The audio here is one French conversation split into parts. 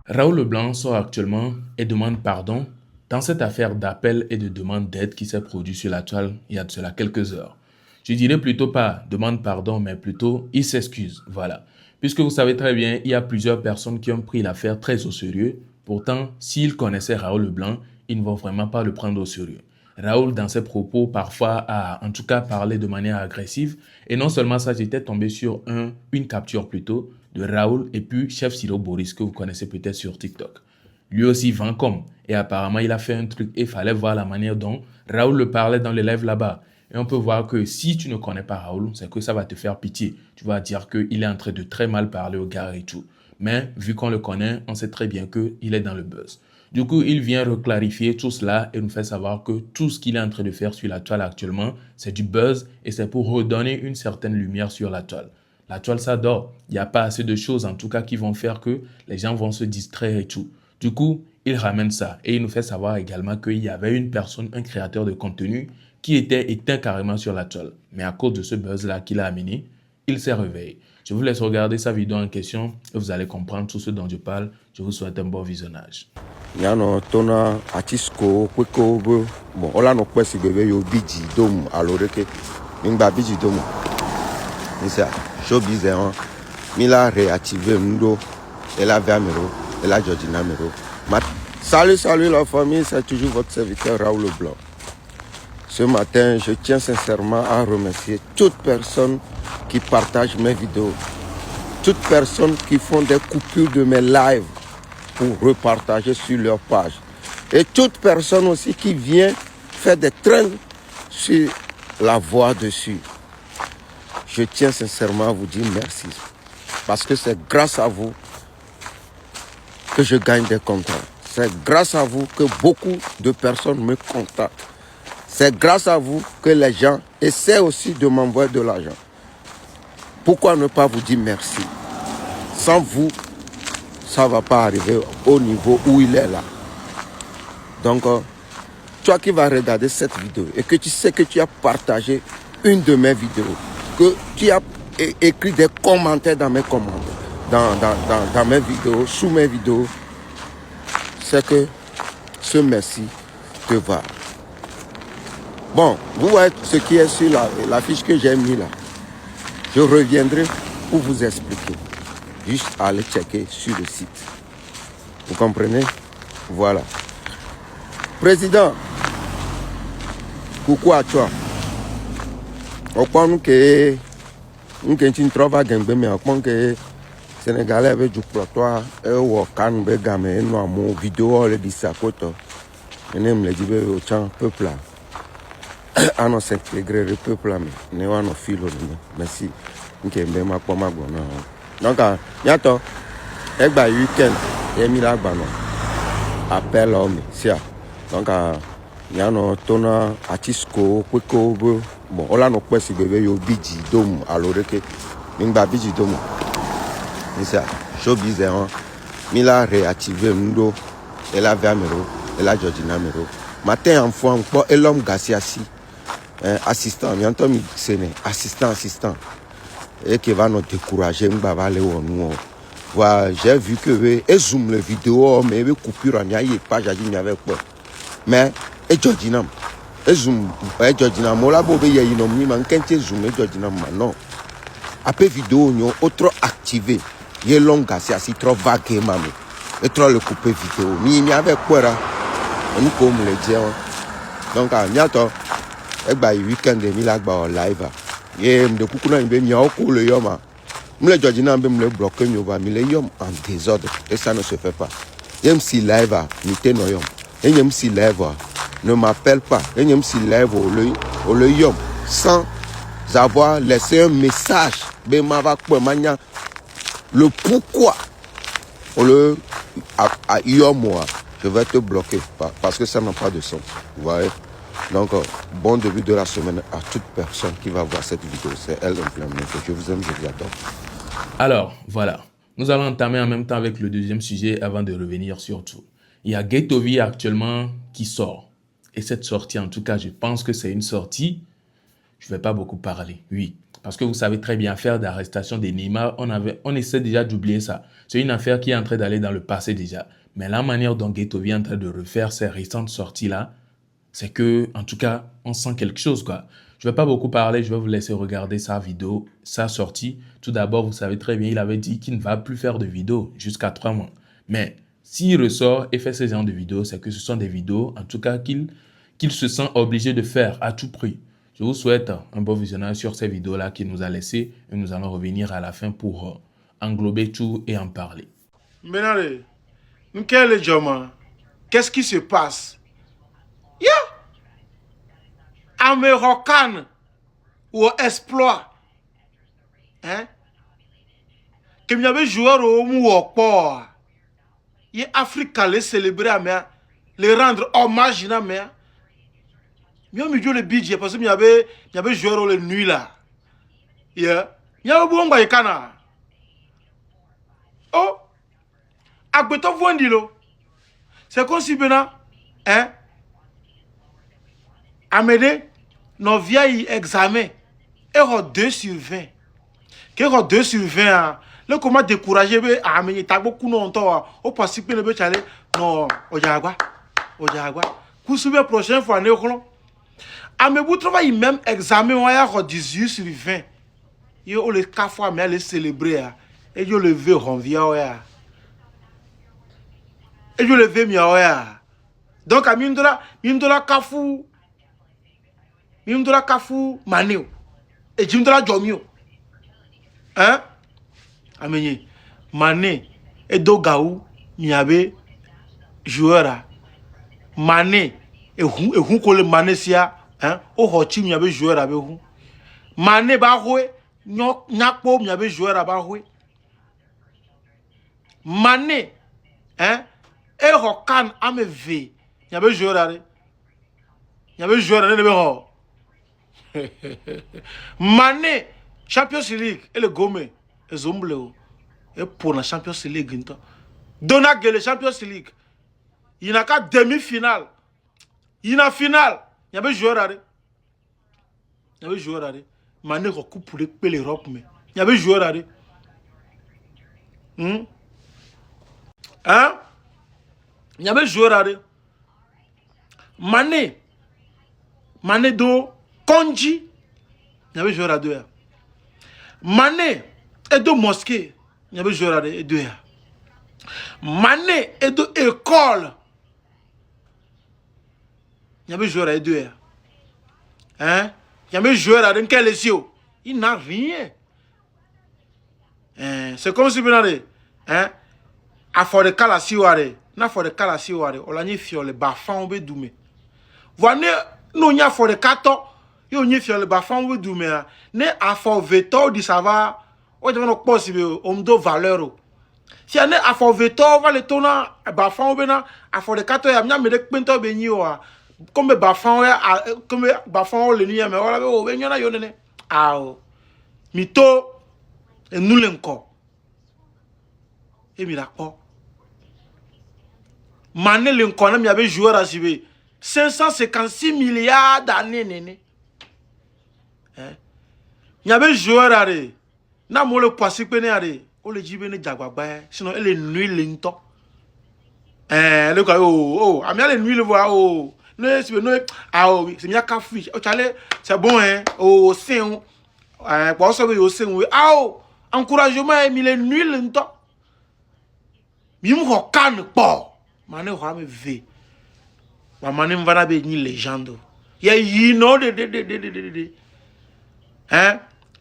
Raoul Leblanc sort actuellement et demande pardon dans cette affaire d'appel et de demande d'aide qui s'est produite sur la toile il y a de cela quelques heures. Je dirais plutôt pas demande pardon, mais plutôt il s'excuse. Voilà. Puisque vous savez très bien, il y a plusieurs personnes qui ont pris l'affaire très au sérieux. Pourtant, s'ils connaissaient Raoul Leblanc, ils ne vont vraiment pas le prendre au sérieux. Raoul, dans ses propos, parfois a en tout cas parlé de manière agressive. Et non seulement ça, j'étais tombé sur une capture plutôt de Raoul et puis Chef Siro Boris, que vous connaissez peut-être sur TikTok. Lui aussi vend comme. Et apparemment, il a fait un truc et il fallait voir la manière dont Raoul le parlait dans les lives là-bas. Et on peut voir que si tu ne connais pas Raoul, c'est que ça va te faire pitié. Tu vas dire qu'il est en train de très mal parler au gars et tout. Mais vu qu'on le connaît, on sait très bien qu'il est dans le buzz. Du coup, il vient reclarifier tout cela et nous fait savoir que tout ce qu'il est en train de faire sur la toile actuellement, c'est du buzz et c'est pour redonner une certaine lumière sur la toile. La toile s'adore. Il n'y a pas assez de choses, en tout cas, qui vont faire que les gens vont se distraire et tout. Du coup, il ramène ça et il nous fait savoir également qu'il y avait une personne, un créateur de contenu qui était éteint carrément sur la toile. Mais à cause de ce buzz-là qu'il a amené, il s'est réveillé. Je vous laisse regarder sa vidéo en question et vous allez comprendre tout ce dont je parle. Je vous souhaite un bon visionnage. Nyano tona atisko kweko bo bon ola no kwesi bebe yo biji dom aloreke mingba biji dom nisa showbiz hein mila réactiver ndo elle a Vermero elle a Georgina Mero salut la famille, c'est toujours votre serviteur Raoul Leblanc. Ce matin, je tiens sincèrement à remercier toute personne qui partage mes vidéos, toute personne qui font des coupures de mes lives pour repartager sur leur page. Et toute personne aussi qui vient faire des trends sur la voix dessus. Je tiens sincèrement à vous dire merci. Parce que c'est grâce à vous que je gagne des contrats. C'est grâce à vous que beaucoup de personnes me contactent. C'est grâce à vous que les gens essaient aussi de m'envoyer de l'argent. Pourquoi ne pas vous dire merci? Sans vous, ça ne va pas arriver au niveau où il est là. Donc, toi qui vas regarder cette vidéo et que tu sais que tu as partagé une de mes vidéos, que tu as écrit des commentaires dans mes commentaires, dans mes vidéos, sous mes vidéos, c'est que ce merci te va. Bon, vous voyez ce qui est sur la fiche que j'ai mis là. Je reviendrai pour vous expliquer. Juste à aller checker sur le site. Vous comprenez? Voilà. Président, coucou à toi. Au point que nous ne trouvons pas de mais au point que Sénégalais avec du plotoir et au can be gamé no mon vidéo le dit ça koto. Et ne me dit au champ peuple là. À nos s'intégrer le peuple là mais ne wa no filo merci. Nke mbe ma kwa ma gona. Donc yato e gba weekend e mi la gba no. Appel homme sia. Donc yano tona atisko kweko bon ola no kwesi bebe yo biji dom aloreke mingba biji dom nisa showbiz hein mila réactiver ndo elle a Vermero elle a Georgina Mero matin en fois encore et l'homme Gassiasi assistant bientôt mi séné assistant et qui va nous décourager mba va aller au nous voilà j'ai vu que et zoom les vidéos mais coupure en y a page a dit avec quoi mais et Georgina et zoom et Georgina mola bobe ye ino mi man kente zoom et Georgina non après vidéo nous autre activé ye longa c'est assez trop vague mami et trop le couper vidéo mi avec quoi là on comme le dire donc à bientôt et ba weekend mi la gba live ye me kuku na be mi o ko le yoma me le Georgina be me le bloquer mi va mi le yom en désordre et ça ne se fait pas yem si live mi te no yom et yem si live ne m'appelle pas et yem si live au le yom sans avoir laissé un message be ma va quoi mania le pourquoi au le à moi je vais te bloquer parce que ça n'a pas de sens vous voyez. Donc bon début de la semaine à toute personne qui va voir cette vidéo, c'est elle implémentée. Je vous aime, je vous adore. Alors, voilà. Nous allons entamer en même temps avec le deuxième sujet avant de revenir sur tout. Il y a Ghettovie actuellement qui sort. Et cette sortie, en tout cas, je pense que c'est une sortie. Je ne vais pas beaucoup parler, oui. Parce que vous savez très bien faire d'arrestation des Neymar, on essaie déjà d'oublier ça. C'est une affaire qui est en train d'aller dans le passé déjà. Mais la manière dont Ghetto est en train de refaire ces récentes sorties-là, c'est que, en tout cas, on sent quelque chose, quoi. Je ne vais pas beaucoup parler, je vais vous laisser regarder sa vidéo, sa sortie. Tout d'abord, vous savez très bien, il avait dit qu'il ne va plus faire de vidéos jusqu'à 3 mois. Mais s'il ressort et fait ce genre de vidéos, c'est que ce sont des vidéos, en tout cas, qu'il se sent obligé de faire à tout prix. Je vous souhaite un bon visionnage sur ces vidéos-là qu'il nous a laissées et nous allons revenir à la fin pour englober tout et en parler. Maintenant, quel est Joma? Qu'est-ce qui se passe? Yeah! Américain ou exploit. Hein? Que m'y avait joué au mou au port. Y Afrique les célébrer à mer, les rendre hommage à mer. M'y a mis le budget parce que m'y avait joué au le nuit là. Yeah. M'y avait bon bah kana. Oh, agbeto vondilo. C'est comme si maintenant, hein? Amédée, nos vieilles examens, et 2 sur 20. Que 2 sur 20, le comment décourager, ah, mais il y a beaucoup longtemps, au principe, le béchalé, non, au Jagua, Vous souvenez, prochaine fois, nous allons. Ah, mais vous trouvez même examen, on a 18 sur 20. Il y a les 4 fois, mais les célébrer, et je le veux, on vient, et je le veux, miaoya. Donc, à Mindola Kafou, Maneo, et Jimdola Jomio. Hein? Amenye, Mané, et Dogaou, Niabe, joueur. Mané, et Hunkole Mané sia, hein? O Hochi, Niabe joueur avec vous. Mané Baroué, Nyakpo, Niabe joueur à Baroué. Mané, hein? Et Hokan, Ameve, Niabe joueur à Niabe joueur à Mané, Champions League, et le Gome, et Zombleo. Et pour la Champions League, Donag le Champions League. Il n'a qu'à demi-finale. Il n'a finale. Il y avait joueur à Mané recoupe pour l'Europe. Il y avait joueur à Hein? Il y avait joueur à Mané do Konji. Il y avait joueur à 2. Mané et do Mosquée. Il y avait joueur à 2. Mané et de école. Il y avait joueur à 2. Hein? Il y avait joueur à quel essio. Il n'a rien. C'est comme si vous avez hein? À faire de calasiware. Na for de calasiware. On l'a mis sur le bafan be doumé. Voyez, nous n'y a for de kato. Yo n'y sur le bafan be doumé. Ne a for veto di sava. O de non possible. On do valeur. Si on est à fond veto, on va le tourner à bafan bena à fond de 4 heures. M'y a mis pento benio comme bafan le nuit mais voilà o benio na yonene ah mito et nous l'encore et mi d'accord mané l'encore na mi avait joué à Sibé 556 milliards d'années néné hein il y avait joué à na mo le passé pené à o le jibe ne jagbagba sinon elle est nuit lento le quoi oh amia le nuit le voir oh non c'est c'est bien café o chale c'est bon hein oh c'est pour ça que yo c'est encouragement mi le nuit lento mi mo kan po mané ho am ve ma mané mvana be ni légende ya yi no de hein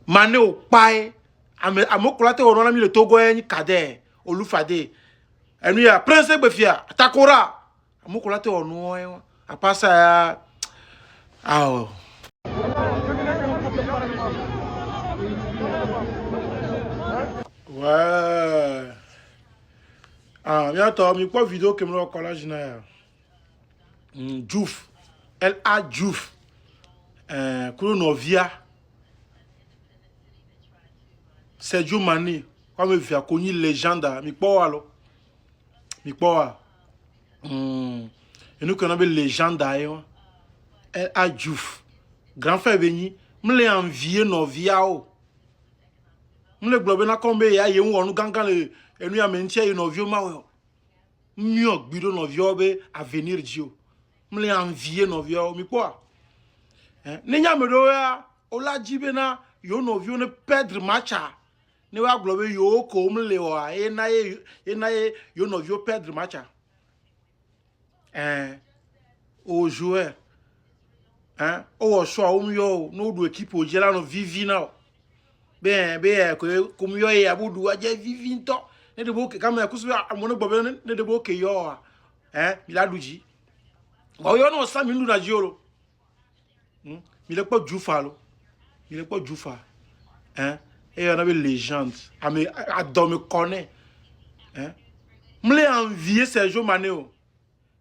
mané o pae amokolate on a mis le Togo ni Kader Olufade enu ya prince befia takora amokolate on a pas ça ah ouais ah bientôt mi quoi vidéo que me collage na Diouf LA Diouf Kounovia Sergio Mané, comme il fait connu légende, mi quoi et nous connaissons légende elle a Diouf grand frère venu m'le envier novia o. M'le globe na kombe ya ye wonu gangan le enu ya mentia ye novio ma o. Mio gbido novio be avenir dio. M'le envier novio mi quoi. Ni nya me do ya ola jibe na yo novio ne perdre matcha. Ne wa globe yo ko m'le wa e na ye yo novio perdre matcha. Au joueur. O choix o mio no do équipe o gela no vivi na. Ben comme yo e abudu aje vivi nto. Ne de bo ke kama ya kusu amone gbobe ne de bo ke yo il a luji. Wa yo no 5 minutes na jiolo. Mi le pas djoufa lo. Mi le pas djoufa. Et y en avait légende. A me connaît. M'le envier Sergio Maneo.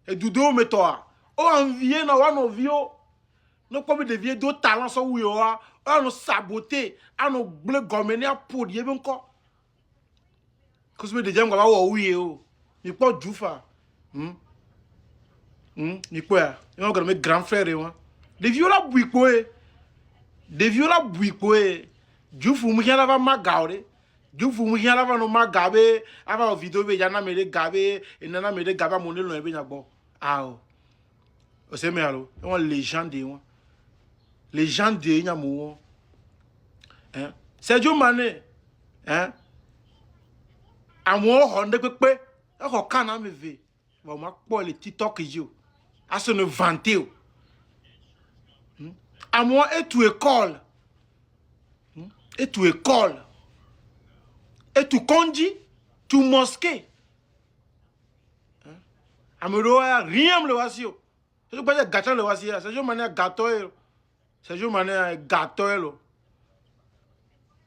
Et Doudou me toi. O envier na wa no vio. No comme de vieux do talent so wi o a. O no saboter, a no ble gomene a pour ye ben ko. Ko se de jam gba wo wi o. Mi po djoufa. Ni quoi? Yo gba me grand frère e de viola buikoe. De viola buikoe. Djoufu mu hiala va magaure. Djoufu mu hiala va no magabe, ava o video be jana me de gabe, enana me de gaba mo ne lo be nyagbo. O se me alo, on légende won. Légende nyamu. Sergio Mané. Amo honde pepe. E ko kana me ve. Ba ma po le TikTok yo. A se ne vanter o. Amo et tu école. Et tu école. Et tu conduis, tu mosquée. Amero rien me le voici. Je ne peux pas dire gâteau le voici. Sergio Mané gâteau. Sergio Mané gâteau.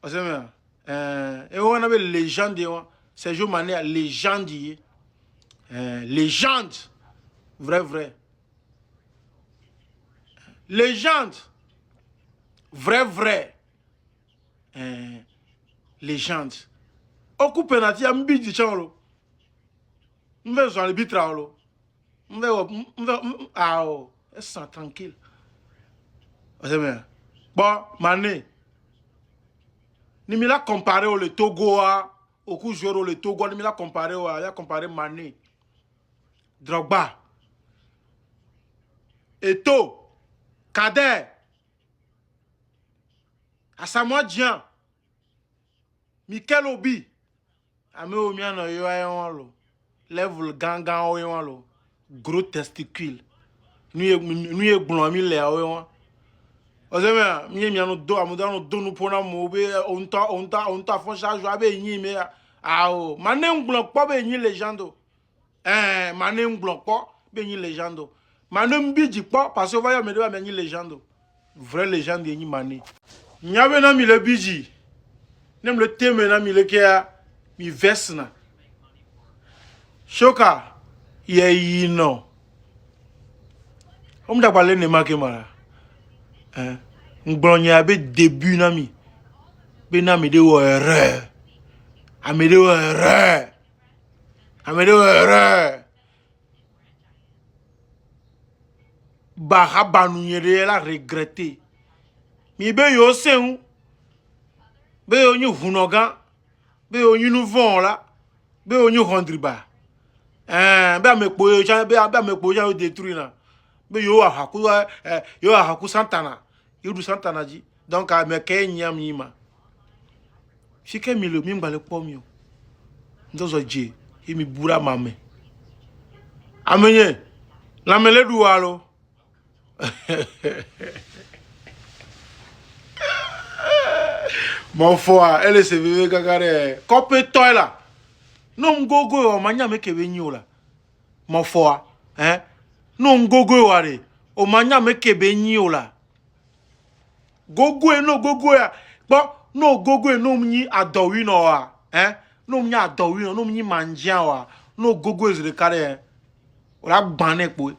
Et on avait légende. Sergio Mané légende. Légende. Vrai. Légende. Vrai. Légende. Oku penalty a mbidi chanlo. Mve zo arbitre lo. Mve sans tranquille. Bon, Mané. Ni mi la comparé au le Togo au coup joueur le Togo ni mi la comparé au ya comparé Mané. Drogba. Eto. Kader. Asamoah Gyan. Mikel Obi. Ame o mi ano yo ayon lo. Level gangan o yon lo. Gros testicule. Nous blond mi le o yon. Ozeme mi ano do amuda no do no pona mo be onta fon charge abe yin me o. Mané blond po be yin legendo. Mané blond po be yin legendo. Mané mbiji po parce que va me do be yin legendo. Vrai légende yin Mané. Nyabe na mi le biji. Nem le teme na mi le kia mi vesna. Shoka ye yino. On da parler ne make mara. Ngbonya be début na mi. Be na mi de wo erreur. Amede wo erreur. Amede wo erreur. Ba habanu yere la regretter. Mi be yo sen. Be yo nyu hunogan. Be yo nyu von la. Be yo nyu hondriba. Be me po yo be me po yo détruire na. Be yo haku Santana. Yo du Santana ji. Donc a me ke nyam yima. Shike mi lo mi ngale po mi o. Ndozo je, e mi bura mame. Amenye. La mele dualo. Mon foi, elle se vive gagare. Copé toi là. Non gogo o manya me kebe nyi la. Mon foi, non gogo ware. O manya me kebe nyi la. Gogo e no gogo ya. Bo no gogo e no mnyi adowi no wa. No mnyi adowi no mnyi manjian wa. No gogo is de kare. O la gbanek po.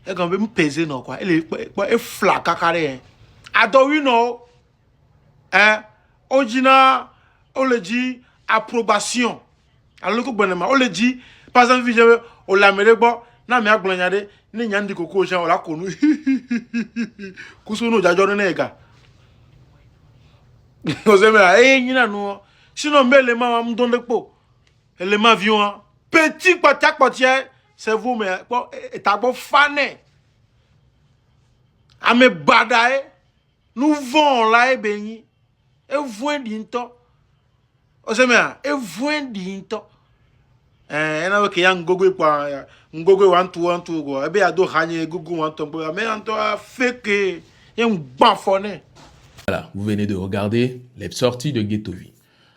E kan be mi pese no kwa. E flaka kare. Adowi no. Ojina oleji approbation. Alors que bonema oleji par exemple je o la mere gbo na mi agbonyade ni nyandi koko ojan o la konu. Kuso no jajo no ega. Sinon, mais les mamans me donnent le pot. Les avions, petit patia, c'est vous, mais et t'as beau fané. À me badaye, nous vont là et béni. Et vous d'into. Et vous d'into. Et là, que yang gogo kwa, ngogo wantu go. Ebe ado hanye gogo wantu go. Mais anto a fait que yang bafoné. Voilà, vous venez de regarder les sorties de Ghettovie.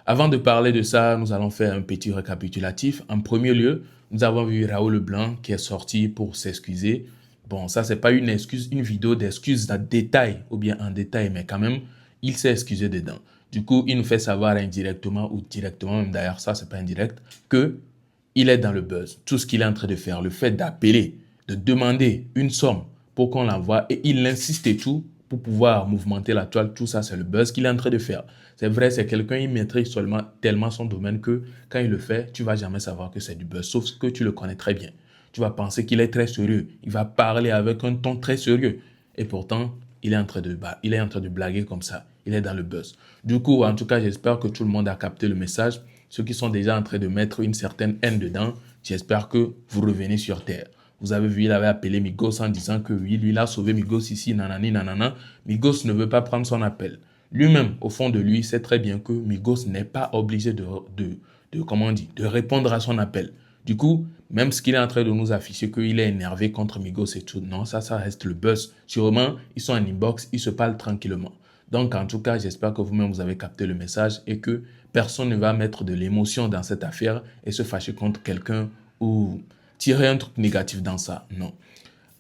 Avant de parler de ça, nous allons faire un petit récapitulatif. En premier lieu, nous avons vu Raoul Leblanc qui est sorti pour s'excuser. Bon, ça, c'est pas une excuse, une vidéo d'excuses en détail, ou bien en détail, mais quand même, il s'est excusé dedans. Du coup, il nous fait savoir indirectement ou directement, même d'ailleurs, ça, c'est pas indirect, que il est dans le buzz. Tout ce qu'il est en train de faire, le fait d'appeler, de demander une somme pour qu'on l'envoie, et il insiste et tout, pour pouvoir mouvementer la toile, tout ça, c'est le buzz qu'il est en train de faire. C'est vrai, c'est quelqu'un, il maîtrise seulement tellement son domaine que quand il le fait, tu vas jamais savoir que c'est du buzz, sauf que tu le connais très bien. Tu vas penser qu'il est très sérieux. Il va parler avec un ton très sérieux. Et pourtant, il est en train de blaguer comme ça. Il est dans le buzz. Du coup, en tout cas, j'espère que tout le monde a capté le message. Ceux qui sont déjà en train de mettre une certaine haine dedans, j'espère que vous revenez sur terre. Vous avez vu, il avait appelé Migos en disant que oui, lui, il a sauvé Migos ici, nanani, nanana. Migos ne veut pas prendre son appel. Lui-même, au fond de lui, sait très bien que Migos n'est pas obligé de répondre à son appel. Du coup, même ce qu'il est en train de nous afficher, qu'il est énervé contre Migos et tout, non, ça reste le buzz. Sûrement, ils sont en inbox, ils se parlent tranquillement. Donc, en tout cas, j'espère que vous-même, vous avez capté le message et que personne ne va mettre de l'émotion dans cette affaire et se fâcher contre quelqu'un ou tirer un truc négatif dans ça. Non.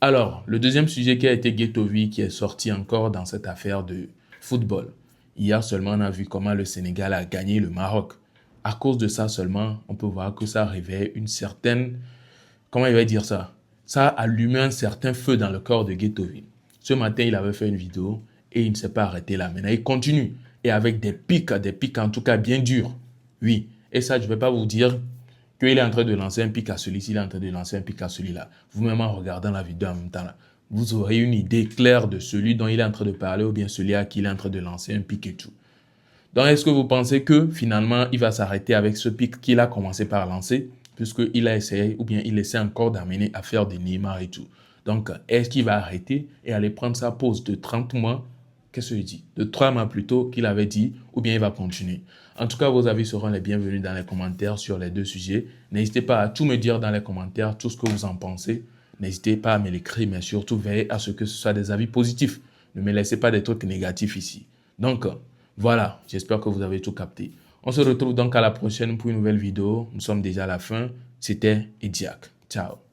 Alors, le deuxième sujet qui a été Ghettovie, qui est sorti encore dans cette affaire de football. Hier seulement, on a vu comment le Sénégal a gagné le Maroc. À cause de ça seulement, on peut voir que ça réveille une certaine... Comment il va dire ça? Ça a allumé un certain feu dans le corps de Ghettovie. Ce matin, il avait fait une vidéo et il ne s'est pas arrêté là. Maintenant, il continue. Et avec des pics en tout cas bien durs. Oui. Et ça, je ne vais pas vous dire qu'il est en train de lancer un pic à celui-ci, il est en train de lancer un pic à celui-là. Vous-même en regardant la vidéo en même temps, là, vous aurez une idée claire de celui dont il est en train de parler ou bien celui à qui il est en train de lancer un pic et tout. Donc, est-ce que vous pensez que finalement, il va s'arrêter avec ce pic qu'il a commencé par lancer, puisqu'il a essayé ou bien il essaie encore d'amener à faire des Neymar et tout. Donc, est-ce qu'il va arrêter et aller prendre sa pause de 30 mois, qu'est-ce qu'il dit? De 3 mois plus tôt qu'il avait dit, ou bien il va continuer? En tout cas, vos avis seront les bienvenus dans les commentaires sur les deux sujets. N'hésitez pas à tout me dire dans les commentaires, tout ce que vous en pensez. N'hésitez pas à me l'écrire, mais surtout veillez à ce que ce soit des avis positifs. Ne me laissez pas des trucs négatifs ici. Donc, voilà, j'espère que vous avez tout capté. On se retrouve donc à la prochaine pour une nouvelle vidéo. Nous sommes déjà à la fin. C'était Ediac. Ciao.